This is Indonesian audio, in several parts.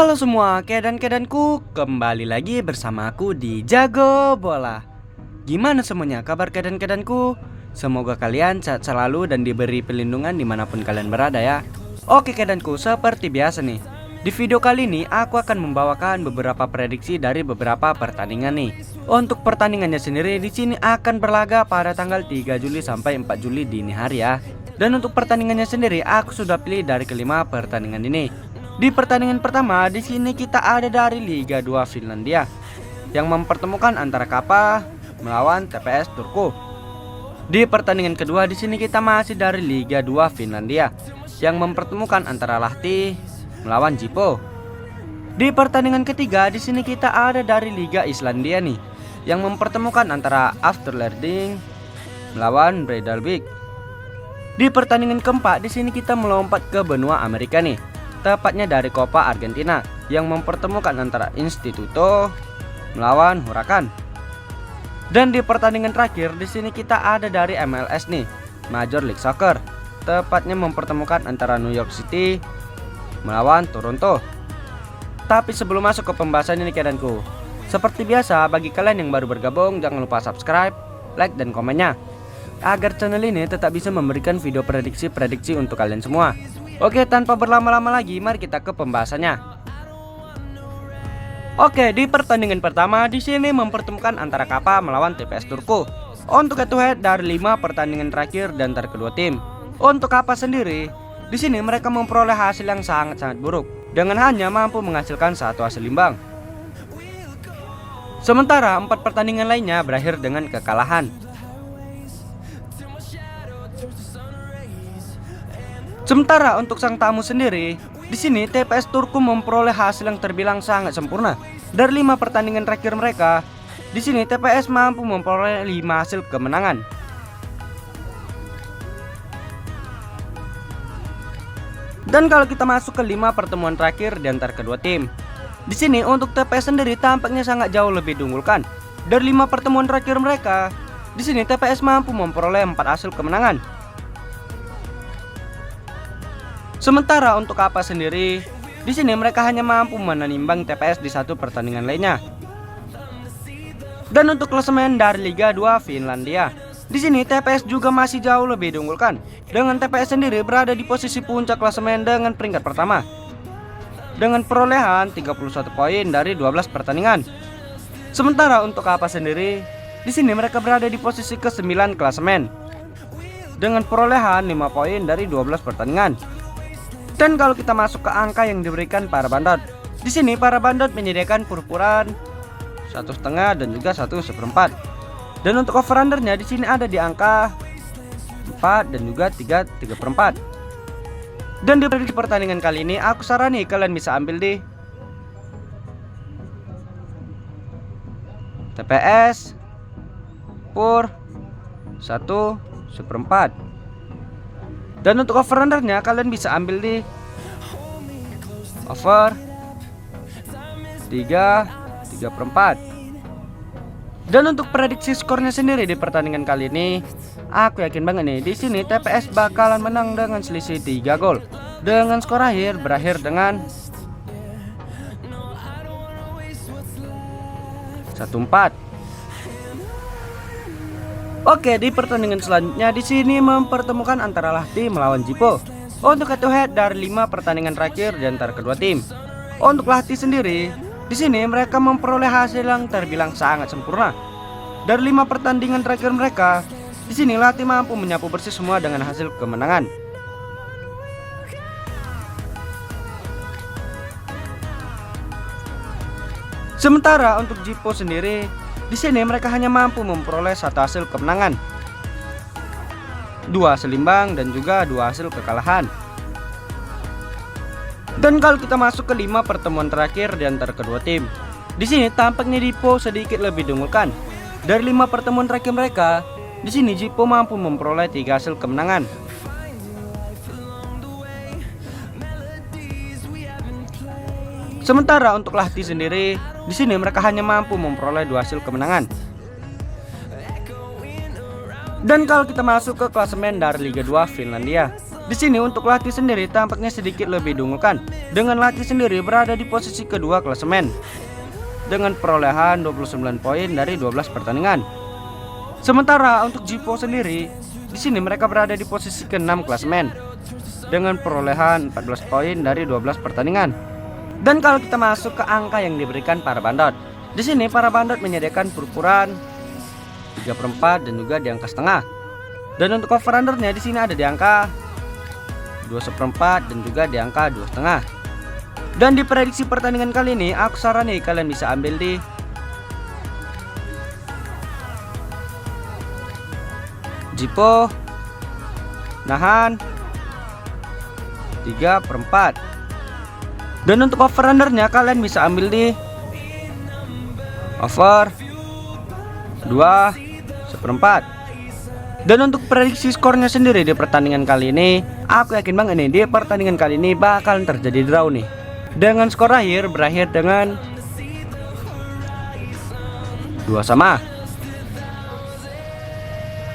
Halo semua, kedan-kedanku, kembali lagi bersama aku di Jago Bola. Gimana semuanya kabar kedan-kedanku? Semoga kalian sehat selalu dan diberi perlindungan dimanapun kalian berada ya. Oke kedanku, seperti biasa nih, di video kali ini aku akan membawakan beberapa prediksi dari beberapa pertandingan nih. Untuk pertandingannya sendiri di sini akan berlaga pada tanggal 3 Juli sampai 4 Juli dini hari ya. Dan untuk pertandingannya sendiri aku sudah pilih dari kelima pertandingan ini. Di pertandingan pertama di sini kita ada dari Liga 2 Finlandia yang mempertemukan antara Kappa melawan TPS Turku. Di pertandingan kedua di sini kita masih dari Liga 2 Finlandia yang mempertemukan antara Lahti melawan Jippo. Di pertandingan ketiga di sini kita ada dari Liga Islandia nih yang mempertemukan antara Afturlerding melawan Breidablik. Di pertandingan keempat di sini kita melompat ke benua Amerika nih, tepatnya dari Copa Argentina yang mempertemukan antara Instituto melawan Huracan. Dan di pertandingan terakhir di sini kita ada dari MLS nih, Major League Soccer, tepatnya mempertemukan antara New York City melawan Toronto. Tapi sebelum masuk ke pembahasan ini kedanku, seperti biasa bagi kalian yang baru bergabung jangan lupa subscribe, like dan komennya agar channel ini tetap bisa memberikan video prediksi-prediksi untuk kalian semua. Oke, tanpa berlama-lama lagi, mari kita ke pembahasannya. Oke, di pertandingan pertama di sini mempertemukan antara Kappa melawan TPS Turku. Untuk head to head dari 5 pertandingan terakhir dan antar kedua tim. Untuk Kappa sendiri, di sini mereka memperoleh hasil yang sangat-sangat buruk dengan hanya mampu menghasilkan 1 hasil imbang. Sementara 4 pertandingan lainnya berakhir dengan kekalahan. Sementara untuk sang tamu sendiri, di sini TPS Turku memperoleh hasil yang terbilang sangat sempurna. Dari 5 pertandingan terakhir mereka, di sini TPS mampu memperoleh 5 hasil kemenangan. Dan kalau kita masuk ke 5 pertemuan terakhir di antar kedua tim, di sini untuk TPS sendiri tampaknya sangat jauh lebih diunggulkan. Dari 5 pertemuan terakhir mereka, di sini TPS mampu memperoleh 4 hasil kemenangan. Sementara untuk Kappa sendiri, di sini mereka hanya mampu menimbang TPS di 1 pertandingan lainnya. Dan untuk klasemen dari Liga 2 Finlandia, di sini TPS juga masih jauh lebih diunggulkan, dengan TPS sendiri berada di posisi puncak klasemen dengan peringkat pertama dengan perolehan 31 poin dari 12 pertandingan. Sementara untuk Kappa sendiri, di sini mereka berada di posisi ke-9 klasemen dengan perolehan 5 poin dari 12 pertandingan. Dan kalau kita masuk ke angka yang diberikan para bandot, di sini para bandot menyediakan purpuran 1,5 dan juga 1/4. Dan untuk over undernya di sini ada di angka 4 dan juga 3/4. Dan di pertandingan kali ini aku sarani kalian bisa ambil di TPS pur 1/4. Dan untuk over undernya kalian bisa ambil di over 3/4. Dan untuk prediksi skornya sendiri di pertandingan kali ini, aku yakin banget nih di sini TPS bakalan menang dengan selisih 3 gol. Dengan skor akhir berakhir dengan 1-4. Oke, di pertandingan selanjutnya di sini mempertemukan antara Lahti melawan Jippo. Untuk head to head dari 5 pertandingan terakhir di antara kedua tim. Untuk Lahti sendiri, di sini mereka memperoleh hasil yang terbilang sangat sempurna. Dari 5 pertandingan terakhir mereka, di sini Lahti mampu menyapu bersih semua dengan hasil kemenangan. Sementara untuk Jippo sendiri, di sini mereka hanya mampu memperoleh 1 hasil kemenangan, 2 hasil imbang dan juga 2 hasil kekalahan. Dan kalau kita masuk ke 5 pertemuan terakhir di antara kedua tim, di sini tampaknya Jippo sedikit lebih diunggulkan. Dari 5 pertemuan terakhir mereka, di sini Jippo mampu memperoleh 3 hasil kemenangan. Sementara untuk Lahti sendiri, di sini mereka hanya mampu memperoleh 2 hasil kemenangan. Dan kalau kita masuk ke klasemen dari Liga 2 Finlandia, Di sini untuk Latih sendiri tampaknya sedikit lebih diunggulkan, dengan Latih sendiri berada di posisi kedua klasemen dengan perolehan 29 poin dari 12 pertandingan. Sementara untuk Jipo sendiri, di sini mereka berada di posisi ke-6 klasemen dengan perolehan 14 poin dari 12 pertandingan. Dan kalau kita masuk ke angka yang diberikan para bandot, di sini para bandot menyediakan perukuran 3/4 dan juga di angka setengah. Dan untuk over-undernya di sini ada di angka 2/4 dan juga di angka 2,5. Dan di prediksi pertandingan kali ini aku sarani kalian bisa ambil di Jipo nahan 3/4. Dan untuk over-undernya kalian bisa ambil di over 2/4. Dan untuk prediksi skornya sendiri di pertandingan kali ini, aku yakin banget nih di pertandingan kali ini bakalan terjadi draw nih, dengan skor akhir berakhir dengan 2-2.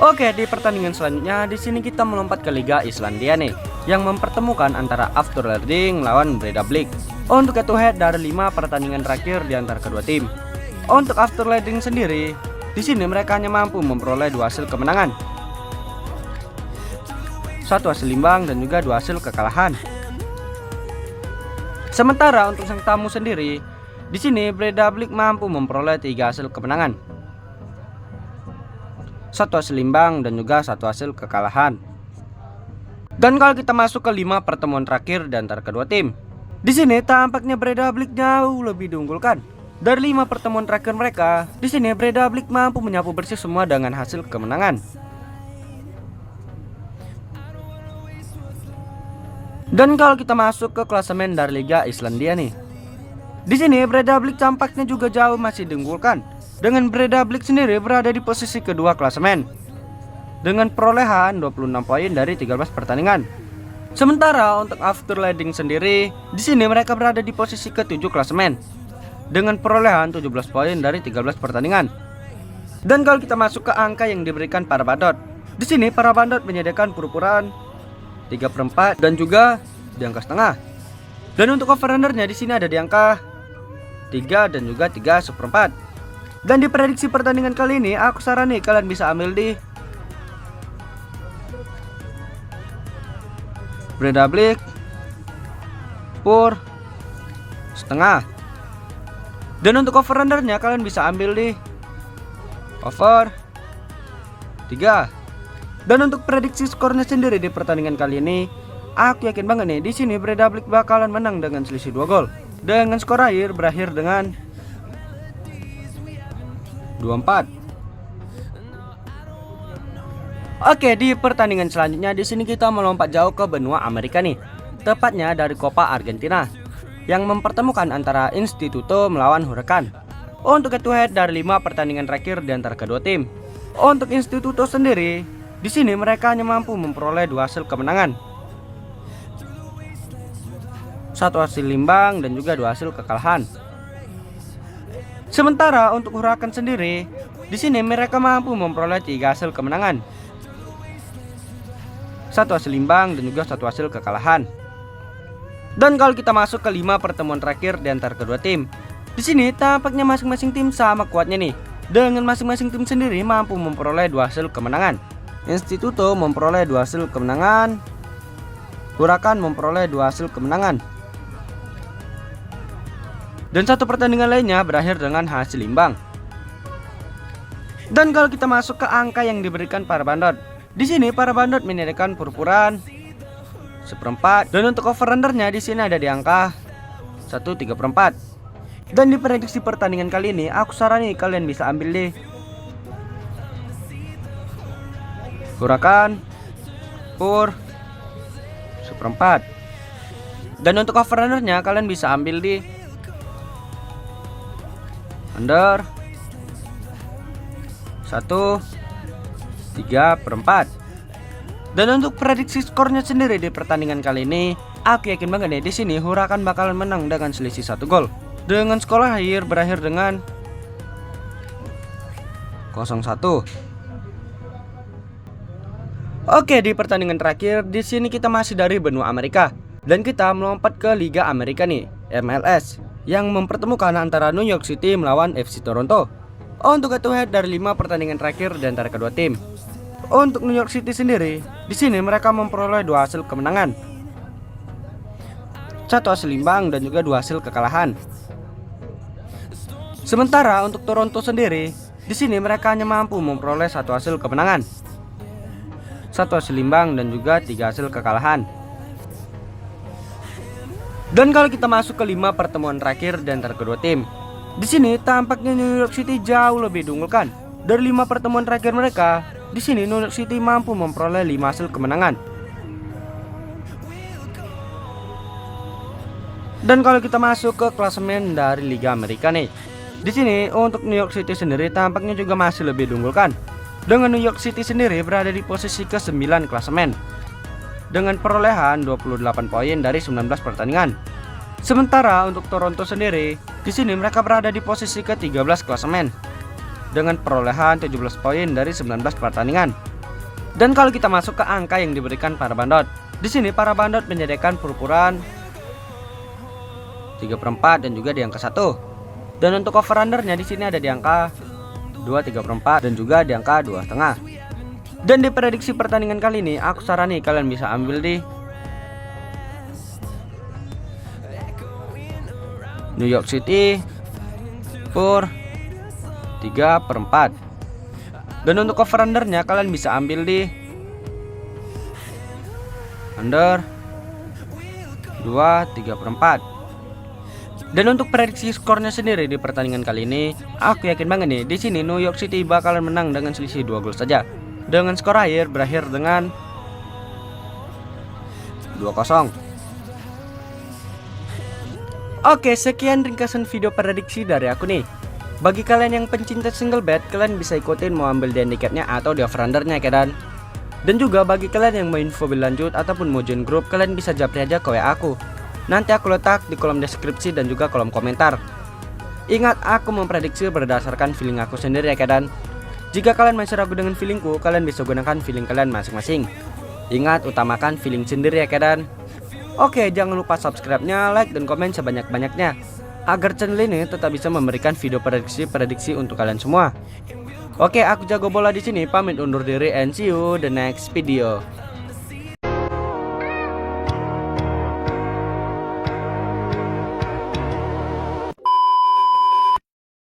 Oke, di pertandingan selanjutnya di sini kita melompat ke Liga Islandia nih, yang mempertemukan antara Afturlerding lawan Breiðablik. Untuk head to head dari 5 pertandingan terakhir di antara kedua tim. Untuk Afturlerding sendiri, di sini mereka hanya mampu memperoleh 2 hasil kemenangan, 1 hasil imbang dan juga 2 hasil kekalahan. Sementara untuk sang tamu sendiri, di sini Breiðablik mampu memperoleh 3 hasil kemenangan, 1 hasil imbang dan juga 1 hasil kekalahan. Dan kalau kita masuk ke 5 pertemuan terakhir di antara kedua tim, di sini tampaknya Breiðablik jauh lebih diunggulkan. Dari 5 pertemuan terakhir mereka, di sini Breiðablik mampu menyapu bersih semua dengan hasil kemenangan. Dan kalau kita masuk ke klasemen dari Liga Islandia nih, di sini Breiðablik tampaknya juga jauh masih diunggulkan, dengan Breiðablik sendiri berada di posisi kedua klasemen dengan perolehan 26 poin dari 13 pertandingan. Sementara untuk Afturlerding sendiri, di sini mereka berada di posisi ke-7 klasemen dengan perolehan 17 poin dari 13 pertandingan. Dan kalau kita masuk ke angka yang diberikan para bandot, di sini para bandot menyediakan perukuran 3/4 dan juga di angka setengah. Dan untuk over-undernya di sini ada di angka 3 dan juga 3/4. Dan di prediksi pertandingan kali ini aku sarani kalian bisa ambil di Breiðablik pur setengah. Dan untuk over-undernya kalian bisa ambil di over 3. Dan untuk prediksi skornya sendiri di pertandingan kali ini, aku yakin banget nih di sini Breiðablik bakalan menang dengan selisih 2 gol. Dengan skor akhir berakhir dengan 2-4. Oke, di pertandingan selanjutnya di sini kita melompat jauh ke benua Amerika nih, tepatnya dari Copa Argentina, yang mempertemukan antara Instituto melawan Huracan. Untuk head to head dari 5 pertandingan terakhir di antara kedua tim. Untuk Instituto sendiri, di sini mereka hanya mampu memperoleh 2 hasil kemenangan, 1 hasil imbang dan juga 2 hasil kekalahan. Sementara untuk Huracan sendiri, di sini mereka mampu memperoleh 3 hasil kemenangan, 1 hasil imbang dan juga 1 hasil kekalahan. Dan kalau kita masuk ke 5 pertemuan terakhir di antara kedua tim, di sini tampaknya masing-masing tim sama kuatnya nih, dengan masing-masing tim sendiri mampu memperoleh 2 hasil kemenangan. Instituto memperoleh 2 hasil kemenangan, Huracan memperoleh 2 hasil kemenangan, dan 1 pertandingan lainnya berakhir dengan hasil imbang. Dan kalau kita masuk ke angka yang diberikan para bandot, di sini para bandot menyediakan perukuran 1/4 dan untuk over-undernya di sini ada di angka 1/3/4. Dan di prediksi pertandingan kali ini aku sarani kalian bisa ambil di Huracan pur 1/4. Dan untuk over-undernya kalian bisa ambil di under 1/3/4. Dan untuk prediksi skornya sendiri di pertandingan kali ini, aku yakin banget nih di sini Huracan bakalan menang dengan selisih 1 gol. Dengan skor akhir berakhir dengan 0-1. Oke, di pertandingan terakhir di sini kita masih dari benua Amerika dan kita melompat ke Liga Amerika nih, MLS, yang mempertemukan antara New York City melawan FC Toronto. Untuk head to head dari 5 pertandingan terakhir di antara kedua tim. Untuk New York City sendiri, di sini mereka memperoleh 2 hasil kemenangan, 1 hasil imbang dan juga 2 hasil kekalahan. Sementara untuk Toronto sendiri, di sini mereka hanya mampu memperoleh 1 hasil kemenangan, 1 hasil imbang dan juga 3 hasil kekalahan. Dan kalau kita masuk ke 5 pertemuan terakhir di antara kedua tim, di sini tampaknya New York City jauh lebih diunggulkan. Dari 5 pertemuan terakhir mereka, di sini New York City mampu memperoleh 5 hasil kemenangan. Dan kalau kita masuk ke klasemen dari Liga Amerika nih, di sini untuk New York City sendiri tampaknya juga masih lebih diunggulkan. Dengan New York City sendiri berada di posisi ke-9 klasemen dengan perolehan 28 poin dari 19 pertandingan. Sementara untuk Toronto sendiri, di sini mereka berada di posisi ke-13 klasemen dengan perolehan 17 poin dari 19 pertandingan. Dan kalau kita masuk ke angka yang diberikan para bandot, di sini para bandot menyediakan perukuran 3/4 dan juga di angka 1. Dan untuk over undernya di sini ada di angka 2/3/4 dan juga di angka 2,5. Dan di prediksi pertandingan kali ini aku sarani kalian bisa ambil di New York City per 3/4. Dan untuk over undernya kalian bisa ambil di under 2/3/4. Dan untuk prediksi skornya sendiri di pertandingan kali ini, aku yakin banget nih di sini New York City bakalan menang dengan selisih 2 gol saja. Dengan skor akhir berakhir dengan 2-0. Oke, sekian ringkasan video prediksi dari aku nih. Bagi kalian yang pencinta single bet, kalian bisa ikutin mau ambil di handicapnya atau di over undernya kan. Dan juga bagi kalian yang mau info lebih lanjut ataupun mau join grup, kalian bisa japri aja ke WA aku. Nanti aku letak di kolom deskripsi dan juga kolom komentar. Ingat, aku memprediksi berdasarkan feeling aku sendiri ya kan. Jika kalian masih ragu dengan feelingku, kalian bisa gunakan feeling kalian masing-masing. Ingat, utamakan feeling sendiri ya kan. Oke, jangan lupa subscribe-nya, like, dan komen sebanyak-banyaknya agar channel ini tetap bisa memberikan video prediksi untuk kalian semua. Oke, aku Jago Bola di sini pamit undur diri and see you the next video.